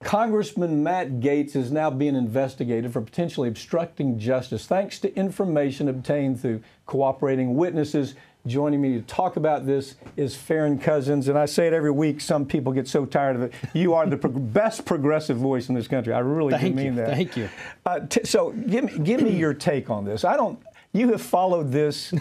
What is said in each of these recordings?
Congressman Matt Gaetz is now being investigated for potentially obstructing justice thanks to information obtained through cooperating witnesses. Joining me to talk about this is Farron Cousins, and I say it every week. Some people get so tired of it. You are the best progressive voice in this country. I really do mean that. Thank you. So give me your take on this. You have followed this.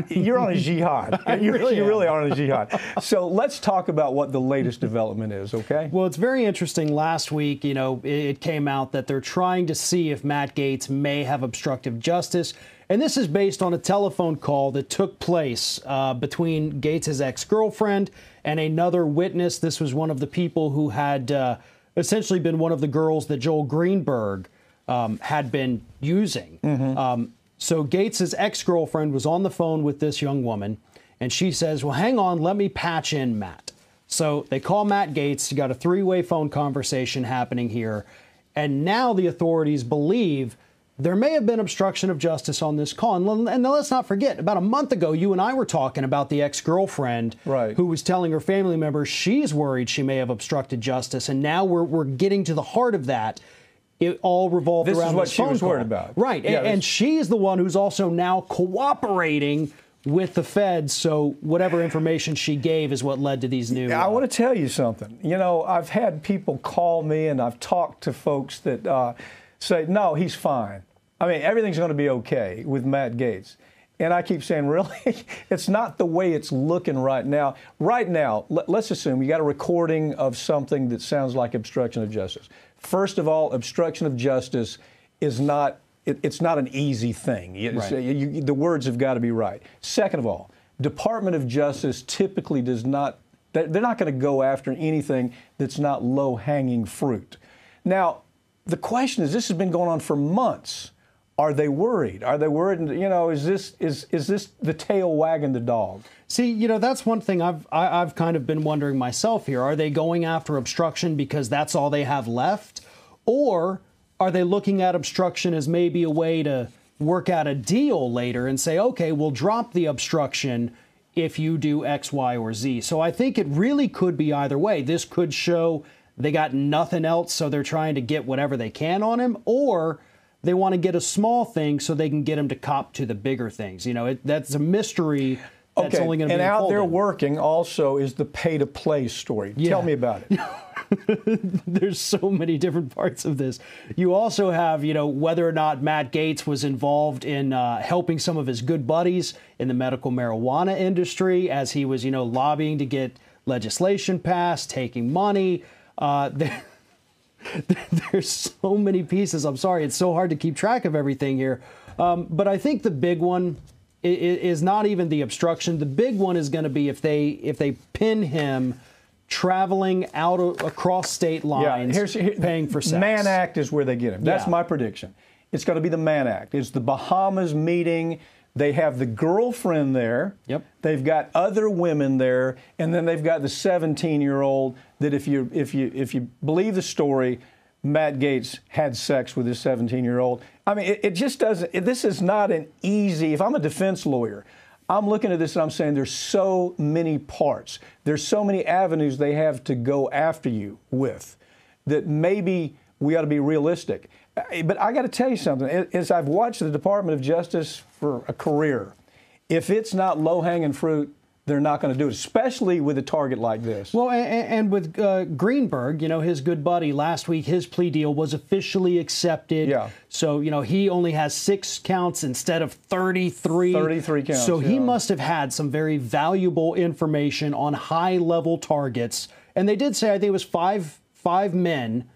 You're on a jihad. You really are on a jihad. So let's talk about what the latest development is, okay? Well, it's very interesting. Last week, it came out that they're trying to see if Matt Gaetz may have obstructed justice. And this is based on a telephone call that took place between Gaetz' ex-girlfriend and another witness. This was one of the people who had essentially been one of the girls that Joel Greenberg had been using. Mm-hmm. So Gaetz' ex-girlfriend was on the phone with this young woman, and she says, well, hang on, let me patch in Matt. So they call Matt Gaetz. You got a three-way phone conversation happening here. And now the authorities believe there may have been obstruction of justice on this call. And let's not forget, about a month ago, you and I were talking about the ex-girlfriend who was telling her family members she's worried she may have obstructed justice. And now we're getting to the heart of that. It all revolved around this phone call. This is what she was worried about. Right. Yeah, and she's the one who's also now cooperating with the feds. So whatever information she gave is what led to these new... I want to tell you something. I've had people call me and I've talked to folks that say, no, he's fine. I mean, everything's going to be okay with Matt Gaetz. And I keep saying, really? It's not the way it's looking right now. Right now, let's assume you got a recording of something that sounds like obstruction of justice. First of all, obstruction of justice is not, it's not an easy thing. The words have got to be right. Second of all, Department of Justice typically does not, they're not going to go after anything that's not low-hanging fruit. Now, the question is, this has been going on for months. Are they worried? Are they worried? Is this the tail wagging the dog? See, that's one thing I've kind of been wondering myself here. Are they going after obstruction because that's all they have left? Or are they looking at obstruction as maybe a way to work out a deal later and say, okay, we'll drop the obstruction if you do X, Y, or Z? So I think it really could be either way. This could show they got nothing else, so they're trying to get whatever they can on him, or they want to get a small thing so they can get him to cop to the bigger things. That's a mystery that's only going to be unfolded. And out there working also is the pay-to-play story. Yeah. Tell me about it. There's so many different parts of this. You also have, whether or not Matt Gaetz was involved in helping some of his good buddies in the medical marijuana industry as he was, lobbying to get legislation passed, taking money. There's so many pieces. I'm sorry, it's so hard to keep track of everything here. But I think the big one is not even the obstruction. The big one is going to be if they pin him traveling across state lines, paying for sex. Mann Act is where they get him. That's my prediction. It's going to be the Mann Act. It's the Bahamas meeting. They have the girlfriend there. Yep. They've got other women there, and then they've got the 17-year-old that if you believe the story, Matt Gaetz had sex with his 17-year-old. I mean, it just doesn't. This is not an easy. If I'm a defense lawyer, I'm looking at this and I'm saying there's so many parts. There's so many avenues they have to go after you with that maybe we ought to be realistic. But I got to tell you something. As I've watched the Department of Justice for a career, if it's not low-hanging fruit, they're not going to do it, especially with a target like this. Well, and with Greenberg, his good buddy, last week, his plea deal was officially accepted. Yeah. So, he only has 6 counts instead of 33. 33 counts. So he must have had some very valuable information on high-level targets. And they did say, I think it was five men.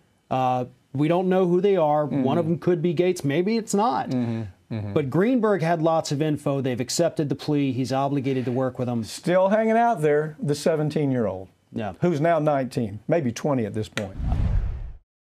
We don't know who they are. Mm-hmm. One of them could be Gaetz. Maybe it's not. Mm-hmm. Mm-hmm. But Greenberg had lots of info. They've accepted the plea. He's obligated to work with them. Still hanging out there, the 17-year-old, who's now 19, maybe 20 at this point.